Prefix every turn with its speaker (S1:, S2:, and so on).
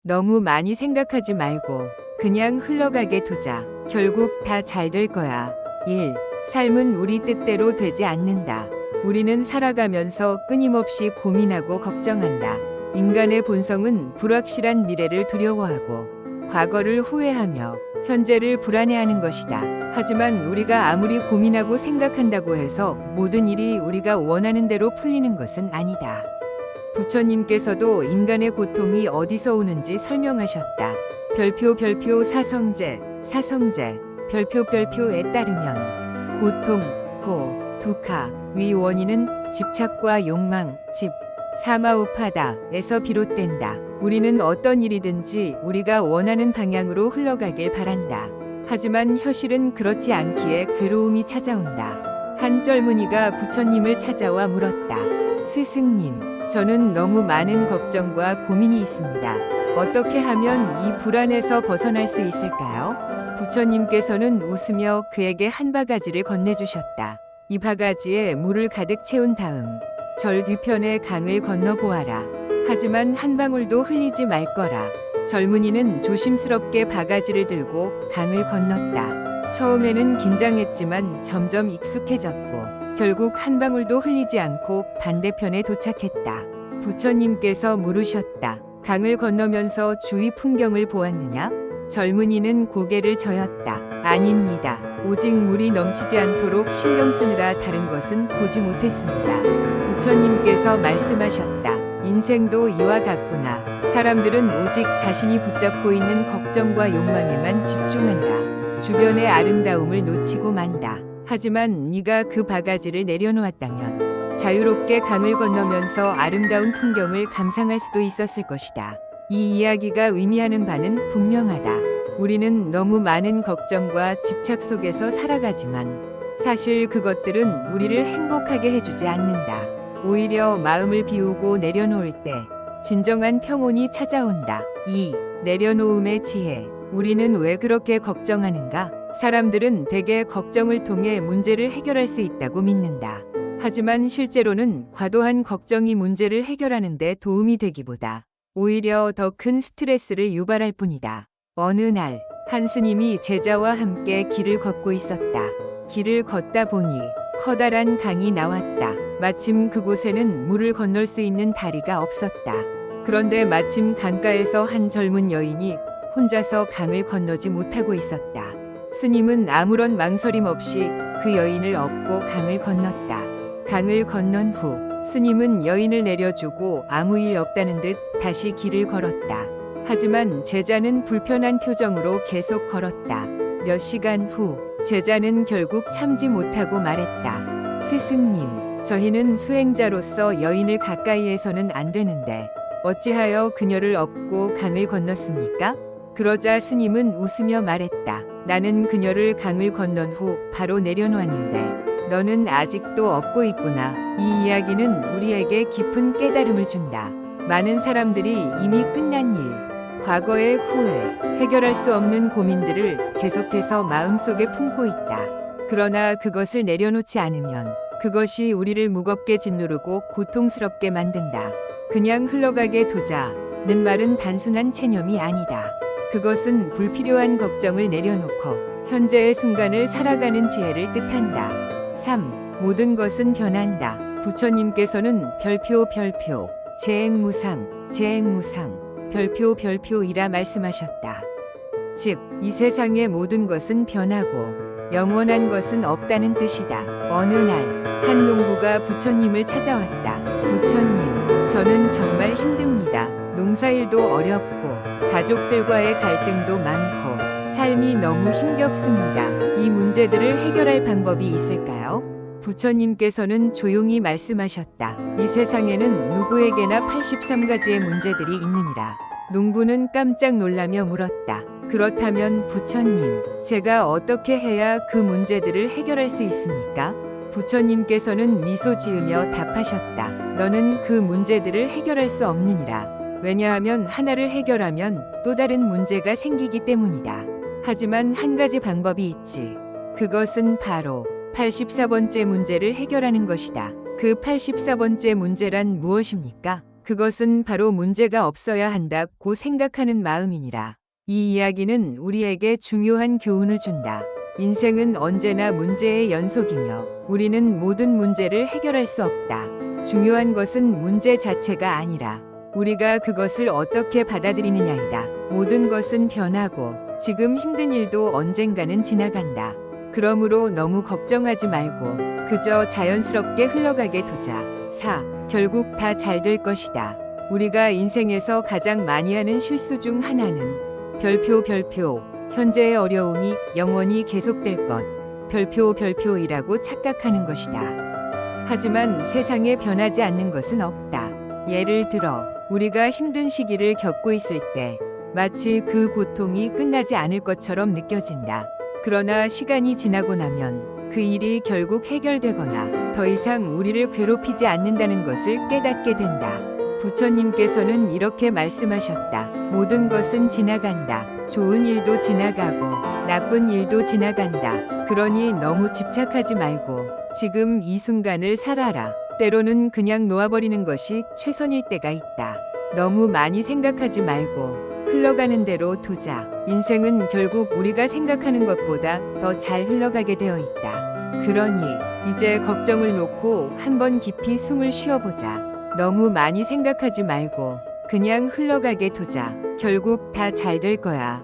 S1: 너무 많이 생각하지 말고 그냥 흘러가게 두자. 결국 다 잘 될 거야. 1. 삶은 우리 뜻대로 되지 않는다. 우리는 살아가면서 끊임없이 고민하고 걱정한다. 인간의 본성은 불확실한 미래를 두려워하고 과거를 후회하며 현재를 불안해하는 것이다. 하지만 우리가 아무리 고민하고 생각한다고 해서 모든 일이 우리가 원하는 대로 풀리는 것은 아니다. 부처님께서도 인간의 고통이 어디서 오는지 설명하셨다. 별표 사성제 별표에 따르면 고통, 두카, 위 원인은 집착과 욕망, 사마우파다에서 비롯된다. 우리는 어떤 일이든지 우리가 원하는 방향으로 흘러가길 바란다. 하지만 현실은 그렇지 않기에 괴로움이 찾아온다. 한 젊은이가 부처님을 찾아와 물었다. 스승님, 저는 너무 많은 걱정과 고민이 있습니다. 어떻게 하면 이 불안에서 벗어날 수 있을까요? 부처님께서는 웃으며 그에게 한 바가지를 건네주셨다. 이 바가지에 물을 가득 채운 다음 절 뒤편의 강을 건너보아라. 하지만 한 방울도 흘리지 말 거라. 젊은이는 조심스럽게 바가지를 들고 강을 건넜다. 처음에는 긴장했지만 점점 익숙해졌고 결국 한 방울도 흘리지 않고 반대편에 도착했다. 부처님께서 물으셨다. 강을 건너면서 주위 풍경을 보았느냐? 젊은이는 고개를 저었다. 아닙니다. 오직 물이 넘치지 않도록 신경 쓰느라 다른 것은 보지 못했습니다. 부처님께서 말씀하셨다. 인생도 이와 같구나. 사람들은 오직 자신이 붙잡고 있는 걱정과 욕망에만 집중한다. 주변의 아름다움을 놓치고 만다. 하지만 네가 그 바가지를 내려놓았다면 자유롭게 강을 건너면서 아름다운 풍경을 감상할 수도 있었을 것이다. 이 이야기가 의미하는 바는 분명하다. 우리는 너무 많은 걱정과 집착 속에서 살아가지만 사실 그것들은 우리를 행복하게 해주지 않는다. 오히려 마음을 비우고 내려놓을 때 진정한 평온이 찾아온다. 2. 내려놓음의 지혜. 우리는 왜 그렇게 걱정하는가? 사람들은 대개 걱정을 통해 문제를 해결할 수 있다고 믿는다. 하지만 실제로는 과도한 걱정이 문제를 해결하는 데 도움이 되기보다 오히려 더 큰 스트레스를 유발할 뿐이다. 어느 날, 한 스님이 제자와 함께 길을 걷고 있었다. 길을 걷다 보니 커다란 강이 나왔다. 마침 그곳에는 물을 건널 수 있는 다리가 없었다. 그런데 마침 강가에서 한 젊은 여인이 혼자서 강을 건너지 못하고 있었다. 스님은 아무런 망설임 없이 그 여인을 업고 강을 건넜다. 강을 건넌 후 스님은 여인을 내려주고 아무 일 없다는 듯 다시 길을 걸었다. 하지만 제자는 불편한 표정으로 계속 걸었다. 몇 시간 후 제자는 결국 참지 못하고 말했다. 스승님, 저희는 수행자로서 여인을 가까이에서는 안 되는데 어찌하여 그녀를 업고 강을 건넜습니까? 그러자 스님은 웃으며 말했다. 나는 그녀를 강을 건넌 후 바로 내려놓았는데 너는 아직도 업고 있구나. 이 이야기는 우리에게 깊은 깨달음을 준다. 많은 사람들이 이미 끝난 일, 과거의 후회, 해결할 수 없는 고민들을 계속해서 마음속에 품고 있다. 그러나 그것을 내려놓지 않으면 그것이 우리를 무겁게 짓누르고 고통스럽게 만든다. 그냥 흘러가게 두자는 말은 단순한 체념이 아니다. 그것은 불필요한 걱정을 내려놓고 현재의 순간을 살아가는 지혜를 뜻한다. 3. 모든 것은 변한다. 부처님께서는 별표 재행무상 별표이라 말씀하셨다. 즉, 이 세상의 모든 것은 변하고 영원한 것은 없다는 뜻이다. 어느 날, 한 농부가 부처님을 찾아왔다. 부처님, 저는 정말 힘듭니다. 농사일도 어렵고 가족들과의 갈등도 많고 삶이 너무 힘겹습니다. 이 문제들을 해결할 방법이 있을까요? 부처님께서는 조용히 말씀하셨다. 이 세상에는 누구에게나 83가지의 문제들이 있느니라. 농부는 깜짝 놀라며 물었다. 그렇다면 부처님, 제가 어떻게 해야 그 문제들을 해결할 수 있습니까? 부처님께서는 미소 지으며 답하셨다. 너는 그 문제들을 해결할 수 없느니라. 왜냐하면 하나를 해결하면 또 다른 문제가 생기기 때문이다. 하지만 한 가지 방법이 있지. 그것은 바로 84번째 문제를 해결하는 것이다. 그 84번째 문제란 무엇입니까? 그것은 바로 문제가 없어야 한다고 생각하는 마음이니라. 이 이야기는 우리에게 중요한 교훈을 준다. 인생은 언제나 문제의 연속이며 우리는 모든 문제를 해결할 수 없다. 중요한 것은 문제 자체가 아니라 우리가 그것을 어떻게 받아들이느냐이다. 모든 것은 변하고 지금 힘든 일도 언젠가는 지나간다. 그러므로 너무 걱정하지 말고 그저 자연스럽게 흘러가게 두자. 4. 결국 다 잘 될 것이다. 우리가 인생에서 가장 많이 하는 실수 중 하나는 별표 현재의 어려움이 영원히 계속될 것 별표이라고 착각하는 것이다. 하지만 세상에 변하지 않는 것은 없다. 예를 들어 우리가 힘든 시기를 겪고 있을 때 마치 그 고통이 끝나지 않을 것처럼 느껴진다. 그러나 시간이 지나고 나면 그 일이 결국 해결되거나 더 이상 우리를 괴롭히지 않는다는 것을 깨닫게 된다. 부처님께서는 이렇게 말씀하셨다. 모든 것은 지나간다. 좋은 일도 지나가고 나쁜 일도 지나간다. 그러니 너무 집착하지 말고 지금 이 순간을 살아라. 때로는 그냥 놓아버리는 것이 최선일 때가 있다. 너무 많이 생각하지 말고 흘러가는 대로 두자. 인생은 결국 우리가 생각하는 것보다 더 잘 흘러가게 되어 있다. 그러니 이제 걱정을 놓고 한번 깊이 숨을 쉬어보자. 너무 많이 생각하지 말고 그냥 흘러가게 두자. 결국 다 잘 될 거야.